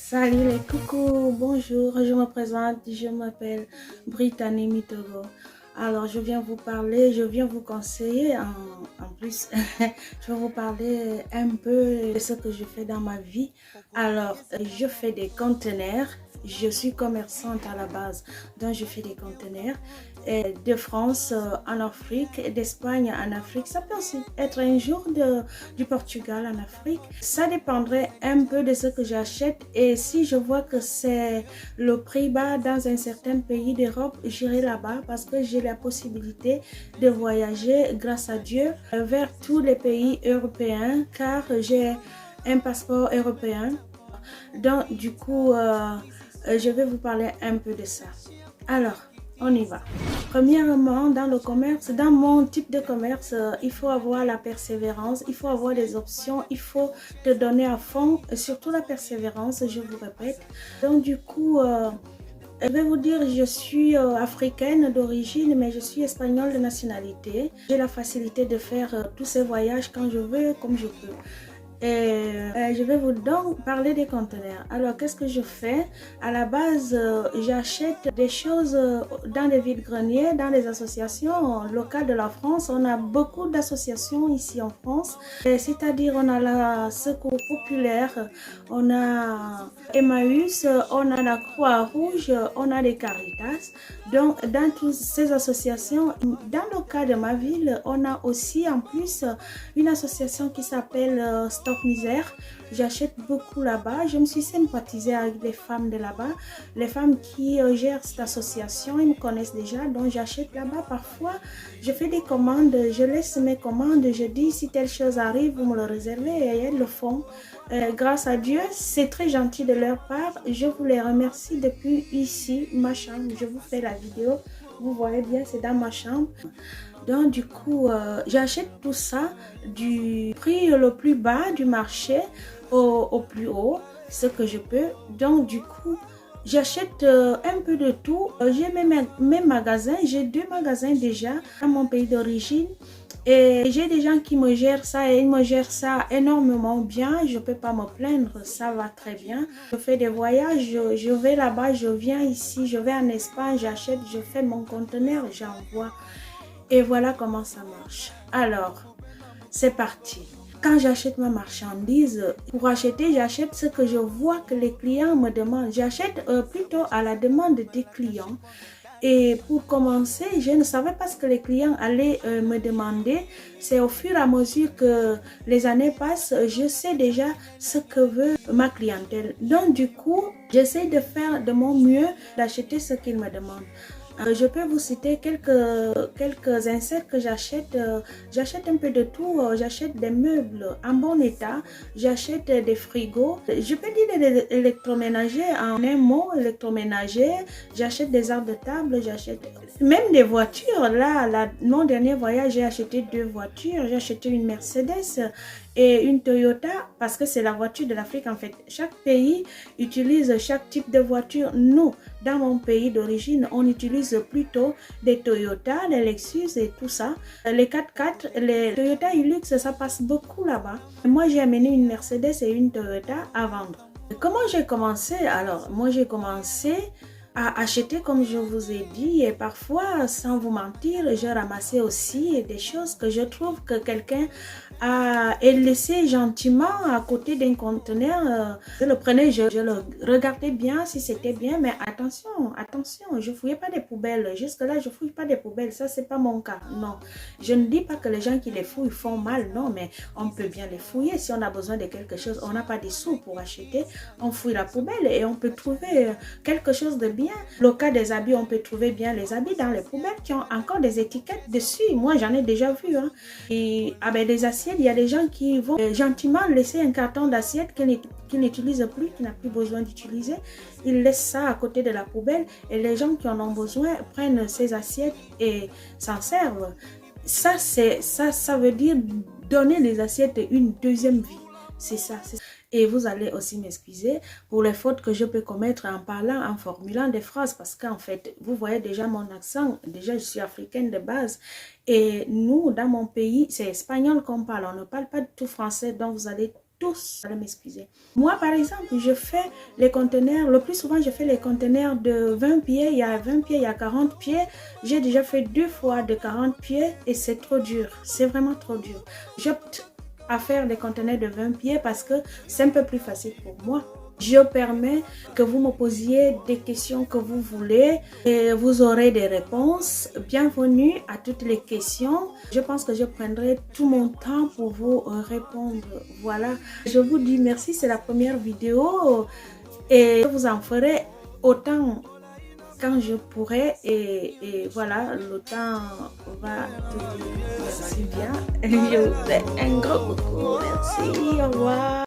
Salut les coucou, bonjour, je me présente, je m'appelle Brittany Mitogo. Alors, je viens vous parler, je viens vous conseiller en plus, je vais vous parler un peu de ce que je fais dans ma vie. Alors, je fais des conteneurs, je suis commerçante à la base, donc je fais des conteneurs de France en Afrique et d'Espagne en Afrique. Ça peut aussi être un jour du Portugal en Afrique. Ça dépendrait un peu de ce que j'achète et si je vois que c'est le prix bas dans un certain pays d'Europe, j'irai là-bas parce que j'ai la possibilité de voyager grâce à Dieu vers tous les pays européens car j'ai un passeport européen. Donc du coup, je vais vous parler un peu de ça. Alors, on y va. Premièrement, dans le commerce, dans mon type de commerce, il faut avoir la persévérance, il faut avoir des options, il faut te donner à fond, surtout la persévérance, je vous répète. Donc du coup, je vais vous dire, je suis africaine d'origine, mais je suis espagnole de nationalité. J'ai la facilité de faire tous ces voyages quand je veux, comme je peux. Et je vais vous donc parler des conteneurs. Alors, qu'est-ce que je fais? À la base, j'achète des choses dans les vides-greniers, dans les associations locales de la France. On a beaucoup d'associations ici en France. C'est-à-dire, on a la Secours Populaire, on a Emmaüs, on a la Croix-Rouge, on a les Caritas. Donc, dans toutes ces associations, dans le cas de ma ville, on a aussi en plus une association qui s'appelle Stop Misère. J'achète beaucoup là-bas. Je me suis sympathisée avec les femmes de là-bas. Les femmes qui gèrent cette association, ils me connaissent déjà, donc j'achète là-bas. Parfois, je fais des commandes, je laisse mes commandes, je dis si telle chose arrive, vous me le réservez et elles le font. Grâce à Dieu, c'est très gentil de leur part. Je vous les remercie depuis ici, ma chambre. Je vous fais la vidéo. Vous voyez bien, c'est dans ma chambre. Donc du coup, j'achète tout ça du prix le plus bas du marché au plus haut, ce que je peux. Donc du coup, j'achète un peu de tout. J'ai mes magasins, j'ai 2 magasins déjà dans mon pays d'origine. Et j'ai des gens qui me gèrent ça et ils me gèrent ça énormément bien. Je ne peux pas me plaindre, ça va très bien. Je fais des voyages, je vais là-bas, je viens ici, je vais en Espagne, j'achète, je fais mon conteneur, j'envoie. Et voilà comment ça marche. Alors, c'est parti. Quand j'achète ma marchandise, pour acheter, j'achète ce que je vois que les clients me demandent. J'achète plutôt à la demande des clients. Et pour commencer, je ne savais pas ce que les clients allaient me demander. C'est au fur et à mesure que les années passent, je sais déjà ce que veut ma clientèle. Donc du coup, j'essaie de faire de mon mieux d'acheter ce qu'ils me demandent. Je peux vous citer quelques inserts que j'achète. J'achète un peu de tout. J'achète des meubles en bon état. J'achète des frigos. Je peux dire des électroménagers en un mot, électroménager. J'achète des arbres de table. J'achète même des voitures. Là, mon dernier voyage, j'ai acheté 2 voitures. J'ai acheté une Mercedes et une Toyota parce que c'est la voiture de l'Afrique en fait. Chaque pays utilise chaque type de voiture. Nous, dans mon pays d'origine, on utilise plutôt des Toyota, des Lexus et tout ça. Les 4x4, les Toyota Hilux, ça passe beaucoup là-bas. Moi, j'ai amené une Mercedes et une Toyota à vendre. Comment j'ai commencé? Alors, moi, j'ai commencé à acheter comme je vous ai dit et parfois, sans vous mentir, j'ai ramassé aussi des choses que je trouve que quelqu'un a laissé gentiment à côté d'un conteneur. Je le prenais, je le regardais bien si c'était bien, mais attention, je fouillais pas des poubelles. Jusque-là, je fouille pas des poubelles, ça c'est pas mon cas, non. Je ne dis pas que les gens qui les fouillent font mal, non, mais on peut bien les fouiller. Si on a besoin de quelque chose, on n'a pas des sous pour acheter, on fouille la poubelle et on peut trouver quelque chose de bien. Le cas des habits, on peut trouver bien les habits dans les poubelles qui ont encore des étiquettes dessus. Moi, j'en ai déjà vu. Hein. Et avec des assiettes, il y a des gens qui vont gentiment laisser un carton d'assiette qu'ils n'utilisent plus, qu'ils n'ont plus besoin d'utiliser. Ils laissent ça à côté de la poubelle et les gens qui en ont besoin prennent ces assiettes et s'en servent. Ça veut dire donner les assiettes une deuxième vie. C'est ça. Et vous allez aussi m'excuser pour les fautes que je peux commettre en parlant, en formulant des phrases. Parce qu'en fait, vous voyez déjà mon accent. Déjà, je suis africaine de base. Et nous, dans mon pays, c'est espagnol qu'on parle. On ne parle pas du tout français. Donc, vous allez tous, allez m'excuser. Moi, par exemple, je fais les conteneurs, le plus souvent, je fais les conteneurs de 20 pieds, il y a 20 pieds, il y a 40 pieds. J'ai déjà fait 2 fois de 40 pieds et c'est trop dur, c'est vraiment trop dur. J'opte à faire des conteneurs de 20 pieds parce que c'est un peu plus facile pour moi. Je permets que vous me posiez des questions que vous voulez et vous aurez des réponses. Bienvenue à toutes les questions. Je pense que je prendrai tout mon temps pour vous répondre. Voilà, je vous dis merci, c'est la première vidéo et je vous en ferai autant quand je pourrai et voilà, le temps va te dire merci bien. Je vous fais un gros coucou, merci, au revoir.